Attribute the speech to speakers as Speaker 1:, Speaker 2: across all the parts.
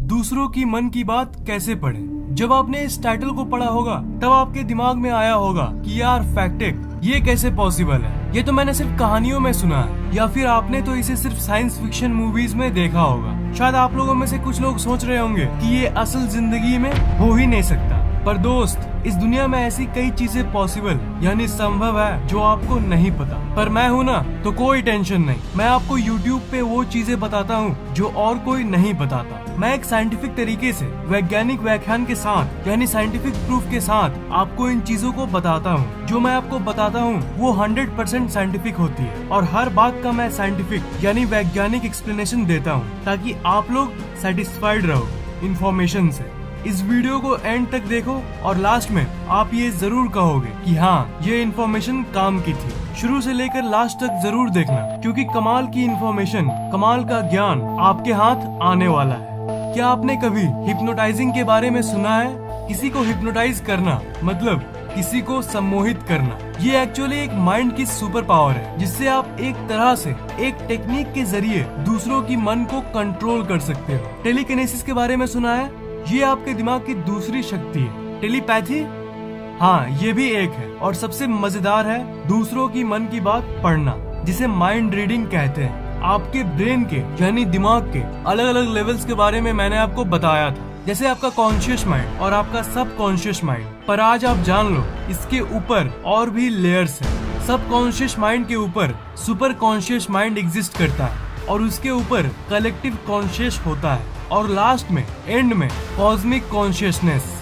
Speaker 1: दूसरों की मन की बात कैसे पढ़ें। जब आपने इस टाइटल को पढ़ा होगा तब आपके दिमाग में आया होगा कि यार फैक्टिक ये कैसे पॉसिबल है, ये तो मैंने सिर्फ कहानियों में सुना है, या फिर आपने तो इसे सिर्फ साइंस फिक्शन मूवीज में देखा होगा। शायद आप लोगों में से कुछ लोग सोच रहे होंगे कि ये असल जिंदगी में हो ही नहीं सकता। पर दोस्त, इस दुनिया में ऐसी कई चीजें पॉसिबल यानी संभव है जो आपको नहीं पता। पर मैं हूँ ना, तो कोई टेंशन नहीं, मैं आपको YouTube पे वो चीजें बताता हूँ जो और कोई नहीं बताता। मैं एक साइंटिफिक तरीके से वैज्ञानिक व्याख्यान के साथ यानी साइंटिफिक प्रूफ के साथ आपको इन चीजों को बताता हूँ। जो मैं आपको बताता हूँ वो 100% साइंटिफिक होती है और हर बात का मैं साइंटिफिक यानी वैज्ञानिक एक्सप्लेनेशन देता हूँ ताकि आप लोग सेटिस्फाइड रहो इन्फॉर्मेशन से। इस वीडियो को एंड तक देखो और लास्ट में आप ये जरूर कहोगे कि हाँ, ये इन्फॉर्मेशन काम की थी। शुरू से लेकर लास्ट तक जरूर देखना, क्योंकि कमाल की इन्फॉर्मेशन, कमाल का ज्ञान आपके हाथ आने वाला है। क्या आपने कभी हिप्नोटाइजिंग के बारे में सुना है? किसी को हिप्नोटाइज करना मतलब किसी को सम्मोहित करना। ये एक्चुअली एक माइंड की सुपर पावर है जिससे आप एक तरह से एक टेक्निक के जरिए दूसरों की मन को कंट्रोल कर सकते हो। टेलीकिनेसिस के बारे में सुना है? ये आपके दिमाग की दूसरी शक्ति है। टेलीपैथी, हाँ, ये भी एक है। और सबसे मजेदार है दूसरों की मन की बात पढ़ना, जिसे माइंड रीडिंग कहते हैं। आपके ब्रेन के यानी दिमाग के अलग अलग लेवल्स के बारे में मैंने आपको बताया था, जैसे आपका कॉन्शियस माइंड और आपका सब कॉन्शियस माइंड। पर आज आप जान लो इसके ऊपर और भी लेयर्स है। सब कॉन्शियस माइंड के ऊपर सुपर कॉन्शियस माइंड एग्जिस्ट करता है और उसके ऊपर कलेक्टिव कॉन्शियस होता है और लास्ट में एंड में कॉस्मिक कॉन्शियसनेस।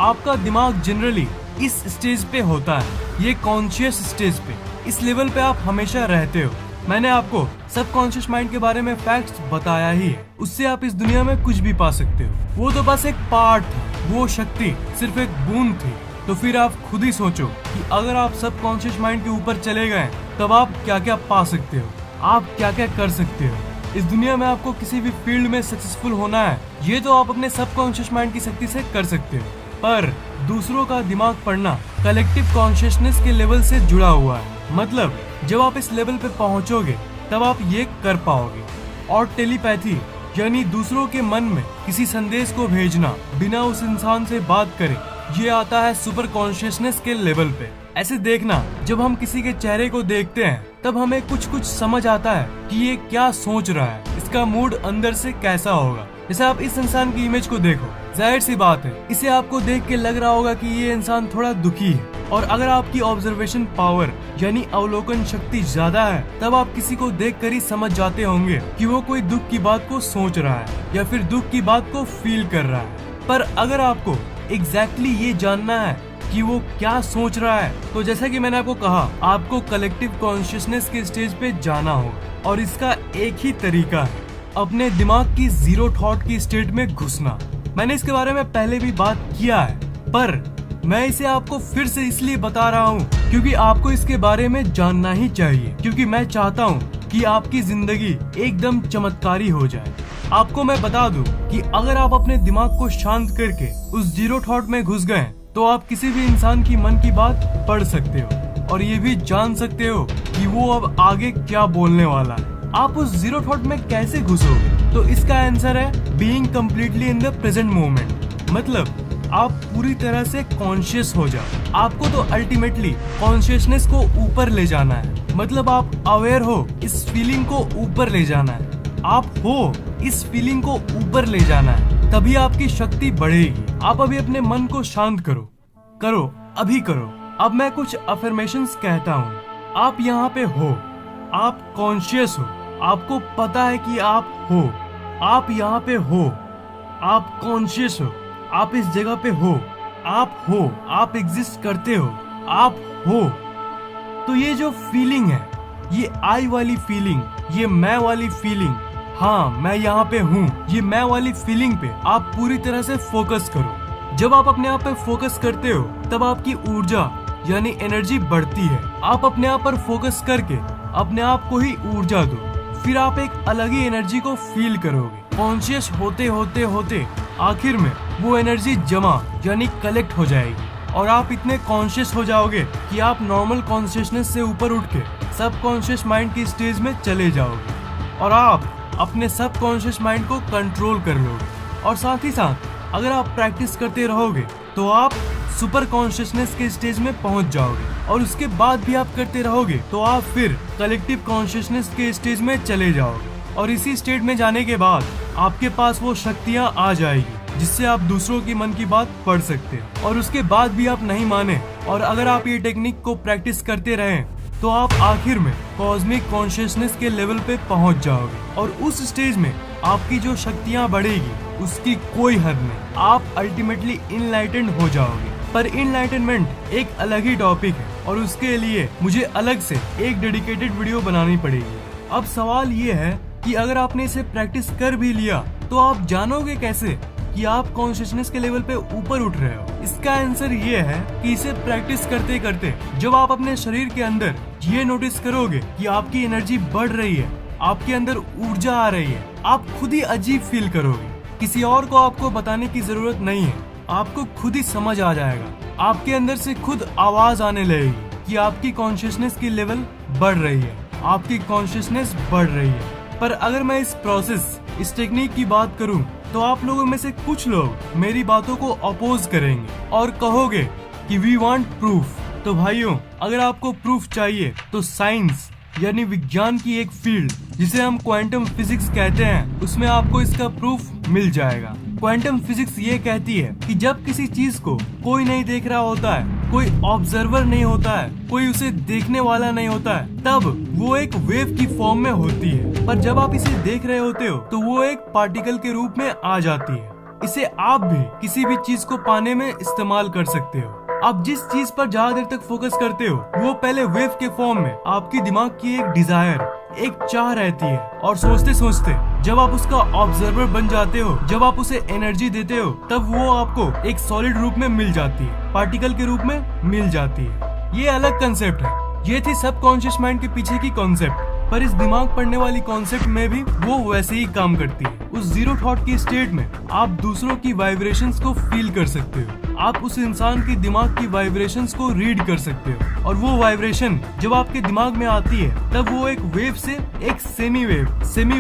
Speaker 1: आपका दिमाग जनरली इस स्टेज पे होता है, ये कॉन्शियस स्टेज पे। इस लेवल पे आप हमेशा रहते हो। मैंने आपको सब कॉन्शियस माइंड के बारे में फैक्ट्स बताया ही है, उससे आप इस दुनिया में कुछ भी पा सकते हो। वो तो बस एक पार्ट था, वो शक्ति सिर्फ एक बूंद थी। तो फिर आप खुद ही सोचो कि अगर आप सब कॉन्शियस माइंड के ऊपर चले गए तब आप क्या क्या पा सकते हो, आप क्या क्या कर सकते हो। इस दुनिया में आपको किसी भी फील्ड में सक्सेसफुल होना है, ये तो आप अपने सबकॉन्शियस माइंड की शक्ति से कर सकते हो। पर दूसरों का दिमाग पढ़ना कलेक्टिव कॉन्शियसनेस के लेवल से जुड़ा हुआ है। मतलब जब आप इस लेवल पे पहुंचोगे तब आप ये कर पाओगे। और टेलीपैथी यानी दूसरों के मन में किसी संदेश को भेजना बिना उस इंसान से बात करे, ये आता है सुपर कॉन्शियसनेस के लेवल पे। ऐसे देखना, जब हम किसी के चेहरे को देखते हैं तब हमें कुछ कुछ समझ आता है कि ये क्या सोच रहा है, इसका मूड अंदर से कैसा होगा। जैसे आप इस इंसान की इमेज को देखो, जाहिर सी बात है इसे आपको देख के लग रहा होगा कि ये इंसान थोड़ा दुखी है। और अगर आपकी ऑब्जर्वेशन पावर यानी अवलोकन शक्ति ज्यादा है तब आप किसी को देख कर ही समझ जाते होंगे कि वो कोई दुख की बात को सोच रहा है या फिर दुख की बात को फील कर रहा है। पर अगर आपको एग्जैक्टली ये जानना है कि वो क्या सोच रहा है, तो जैसा कि मैंने आपको कहा, आपको कलेक्टिव कॉन्शियसनेस के स्टेज पे जाना होगा। और इसका एक ही तरीका है, अपने दिमाग की जीरो थॉट की स्टेट में घुसना। मैंने इसके बारे में पहले भी बात किया है, पर मैं इसे आपको फिर से इसलिए बता रहा हूँ क्योंकि आपको इसके बारे में जानना ही चाहिए, क्योंकि मैं चाहता हूँ कि आपकी जिंदगी एकदम चमत्कारी हो जाए। आपको मैं बता दूं कि अगर आप अपने दिमाग को शांत करके उस जीरो थॉट में घुस गए तो आप किसी भी इंसान की मन की बात पढ़ सकते हो और ये भी जान सकते हो कि वो अब आगे क्या बोलने वाला है। आप उस जीरो थॉट में कैसे घुसोगे? तो इसका आंसर है being completely in the present moment. मतलब आप पूरी तरह से कॉन्शियस हो जाओ। आपको तो अल्टीमेटली कॉन्शियसनेस को ऊपर ले जाना है। मतलब आप अवेयर हो, इस फीलिंग को ऊपर ले जाना है। आप हो, इस फीलिंग को ऊपर ले जाना है, तभी आपकी शक्ति बढ़ेगी। आप अभी अपने मन को शांत करो, अभी करो। अब मैं कुछ अफर्मेशंस कहता हूँ। आप यहाँ पे हो, आप कॉन्शियस हो, आपको पता है कि आप हो, आप यहाँ पे हो, आप कॉन्शियस हो, आप इस जगह पे हो, आप एग्जिस्ट करते हो, आप हो। तो ये जो फीलिंग है, ये आई वाली फीलिंग, ये मैं वाली फीलिंग, हाँ मैं यहाँ पे हूँ, ये मैं वाली फीलिंग पे आप पूरी तरह से फोकस करो। जब आप अपने आप पे फोकस करते हो तब आपकी ऊर्जा यानी एनर्जी बढ़ती है। आप अपने आप पर फोकस करके अपने आप को ही ऊर्जा दो, फिर आप एक अलग ही एनर्जी को फील करोगे। कॉन्शियस होते होते होते आखिर में वो एनर्जी जमा यानी कलेक्ट हो जाएगी और आप इतने कॉन्शियस हो जाओगे कि आप नॉर्मल कॉन्शियसनेस से ऊपर उठ के सब कॉन्शियस माइंड की स्टेज में चले जाओगे और आप अपने सब कॉन्शियस माइंड को कंट्रोल कर लोगे और साथ ही साथ अगर आप प्रैक्टिस करते रहोगे तो आप सुपर कॉन्शियसनेस के स्टेज में पहुंच जाओगे, और उसके बाद भी आप करते रहोगे तो आप फिर कलेक्टिव कॉन्शियसनेस के स्टेज में चले जाओगे, और इसी स्टेट में जाने के बाद आपके पास वो शक्तियां आ जाएगी जिससे आप दूसरों की मन की बात पढ़ सकते हो। और उसके बाद भी आप नहीं माने और अगर आप ये टेक्निक को प्रैक्टिस करते रहें तो आप आखिर में कॉस्मिक कॉन्शियसनेस के लेवल पे पहुंच जाओगे, और उस स्टेज में आपकी जो शक्तियां बढ़ेगी उसकी कोई हद नहीं। आप अल्टीमेटली इनलाइटेंड हो जाओगे। पर इनलाइटनमेंट एक अलग ही टॉपिक है और उसके लिए मुझे अलग से एक डेडिकेटेड वीडियो बनानी पड़ेगी। अब सवाल ये है कि अगर आपने इसे प्रैक्टिस कर भी लिया तो आप जानोगे कैसे कि आप कॉन्शियसनेस के लेवल पे ऊपर उठ रहे हो? इसका आंसर ये है कि इसे प्रैक्टिस करते करते जब आप अपने शरीर के अंदर ये नोटिस करोगे कि आपकी एनर्जी बढ़ रही है, आपके अंदर ऊर्जा आ रही है, आप खुद ही अजीब फील करोगे। किसी और को आपको बताने की जरूरत नहीं है, आपको खुद ही समझ आ जाएगा। आपके अंदर से खुद आवाज आने लगेगी कि आपकी कॉन्शियसनेस की लेवल बढ़ रही है, आपकी कॉन्शियसनेस बढ़ रही है। पर अगर मैं इस प्रोसेस, इस टेक्निक की बात करूं तो आप लोगों में से कुछ लोग मेरी बातों को अपोज करेंगे और कहोगे कि वी वांट प्रूफ। तो भाइयों, अगर आपको प्रूफ चाहिए तो साइंस यानी विज्ञान की एक फील्ड जिसे हम क्वांटम फिजिक्स कहते हैं, उसमें आपको इसका प्रूफ मिल जाएगा। क्वांटम फिजिक्स ये कहती है कि जब किसी चीज को कोई नहीं देख रहा होता है, कोई ऑब्जर्वर नहीं होता है, कोई उसे देखने वाला नहीं होता है, तब वो एक वेव की फॉर्म में होती है। पर जब आप इसे देख रहे होते हो तो वो एक पार्टिकल के रूप में आ जाती है। इसे आप भी किसी भी चीज को पाने में इस्तेमाल कर सकते हो। आप जिस चीज पर ज्यादा देर तक फोकस करते हो वो पहले वेव के फॉर्म में आपकी दिमाग की एक डिजायर, एक चाह रहती है, और सोचते सोचते जब आप उसका ऑब्जर्वर बन जाते हो, जब आप उसे एनर्जी देते हो, तब वो आपको एक सॉलिड रूप में मिल जाती है, पार्टिकल के रूप में मिल जाती है। ये अलग कंसेप्ट है। ये थी सबकॉन्शियस माइंड के पीछे की कॉन्सेप्ट। पर इस दिमाग पढ़ने वाली कॉन्सेप्ट में भी वो वैसे ही काम करती है। उस जीरो थॉट की स्टेट में आप दूसरों की वाइब्रेशंस को फील कर सकते हो। आप उस इंसान की दिमाग की वाइब्रेशंस को रीड कर सकते हो, और वो वाइब्रेशन जब आपके दिमाग में आती है तब वो एक वेव से एक सेमी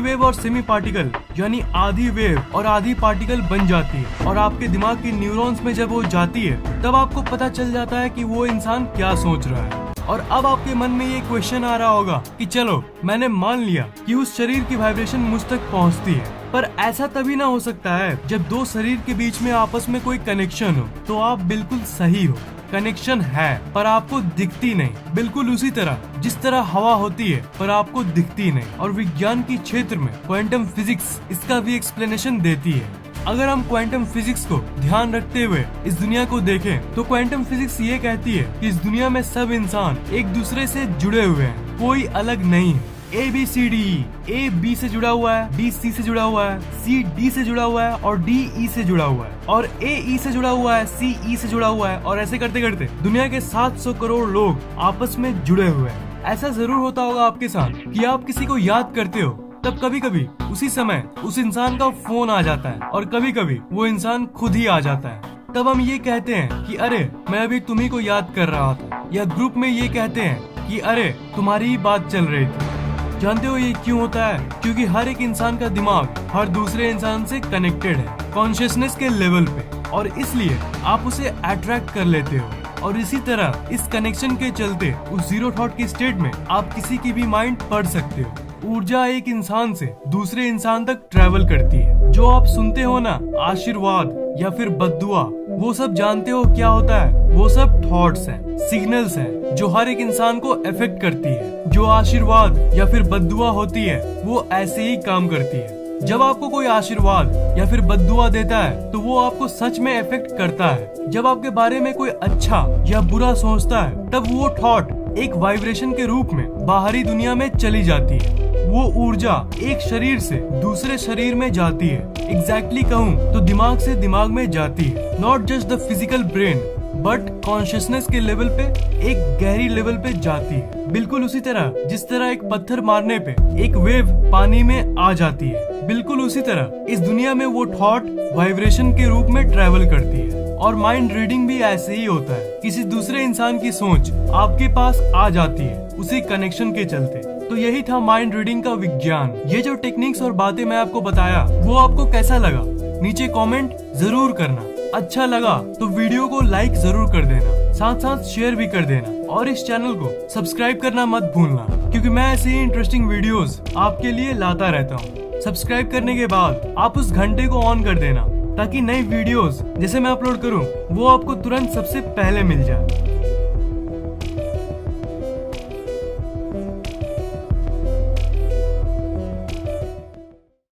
Speaker 1: वेव और सेमी पार्टिकल यानी आधी वेव और आधी पार्टिकल बन जाती है। और आपके दिमाग के न्यूरॉन्स में जब वो जाती है तब आपको पता चल जाता है कि वो इंसान क्या सोच रहा है। और अब आपके मन में ये क्वेश्चन आ रहा होगा कि चलो मैंने मान लिया कि उस शरीर की वाइब्रेशन मुझ तक पहुंचती है, पर ऐसा तभी ना हो सकता है जब दो शरीर के बीच में आपस में कोई कनेक्शन हो। तो आप बिल्कुल सही हो, कनेक्शन है पर आपको दिखती नहीं। बिल्कुल उसी तरह जिस तरह हवा होती है पर आपको दिखती नहीं। और विज्ञान की क्षेत्र में क्वांटम फिजिक्स इसका भी एक्सप्लेनेशन देती है। अगर हम क्वांटम फिजिक्स को ध्यान रखते हुए इस दुनिया को देखें तो क्वांटम फिजिक्स ये कहती है कि इस दुनिया में सब इंसान एक दूसरे से जुड़े हुए हैं, कोई अलग नहीं है। ABCDE, A B से जुड़ा हुआ है, B C से जुड़ा हुआ है, C D से जुड़ा हुआ है और D E से जुड़ा हुआ है, और A E से जुड़ा हुआ है, C E से जुड़ा हुआ है, और ऐसे करते करते दुनिया के 700 करोड़ लोग आपस में जुड़े हुए हैं। ऐसा जरूर होता होगा आपके साथ कि आप किसी को याद करते हो, तब कभी कभी उसी समय उस इंसान का फोन आ जाता है, और कभी कभी वो इंसान खुद ही आ जाता है। तब हम ये कहते हैं कि अरे मैं अभी तुम्ही को याद कर रहा था, या ग्रुप में ये कहते हैं कि अरे तुम्हारी ही बात चल रही थी। जानते हो ये क्यों होता है? क्योंकि हर एक इंसान का दिमाग हर दूसरे इंसान से कनेक्टेड है कॉन्शियसनेस के लेवल पे, और इसलिए आप उसे अट्रैक्ट कर लेते हो। और इसी तरह इस कनेक्शन के चलते उस जीरो थॉट की स्टेट में आप किसी की भी माइंड पढ़ सकते हो। ऊर्जा एक इंसान से दूसरे इंसान तक ट्रैवल करती है। जो आप सुनते हो ना, आशीर्वाद या फिर बद्दुआ, वो सब जानते हो क्या होता है? वो सब थॉट्स हैं, सिग्नल्स हैं जो हर एक इंसान को अफेक्ट करती है। जो आशीर्वाद या फिर बद्दुआ होती है वो ऐसे ही काम करती है। जब आपको कोई आशीर्वाद या फिर बद्दुआ देता है तो वो आपको सच में इफेक्ट करता है। जब आपके बारे में कोई अच्छा या बुरा सोचता है तब वो थॉट एक वाइब्रेशन के रूप में बाहरी दुनिया में चली जाती है। वो ऊर्जा एक शरीर से दूसरे शरीर में जाती है। एग्जैक्टली कहूँ तो दिमाग से दिमाग में जाती है। Not just the physical brain but consciousness के लेवल पे एक गहरी लेवल पे जाती है। बिल्कुल उसी तरह जिस तरह एक पत्थर मारने पे एक वेव पानी में आ जाती है, बिल्कुल उसी तरह इस दुनिया में वो थॉट वाइब्रेशन के रूप में ट्रेवल करती है। और माइंड रीडिंग भी ऐसे ही होता है। किसी दूसरे इंसान की सोच आपके पास आ जाती है उसी कनेक्शन के चलते। तो यही था माइंड रीडिंग का विज्ञान। ये जो टेक्निक्स और बातें मैं आपको बताया वो आपको कैसा लगा? नीचे कमेंट जरूर करना। अच्छा लगा तो वीडियो को लाइक जरूर कर देना, साथ साथ शेयर भी कर देना और इस चैनल को सब्सक्राइब करना मत भूलना, क्योंकि मैं ऐसे ही इंटरेस्टिंग वीडियोस आपके लिए लाता रहता हूँ। सब्सक्राइब करने के बाद आप उस घंटे को ऑन कर देना, ताकि नई वीडियोस जैसे मैं अपलोड करूँ वो आपको तुरंत सबसे पहले मिल जाए।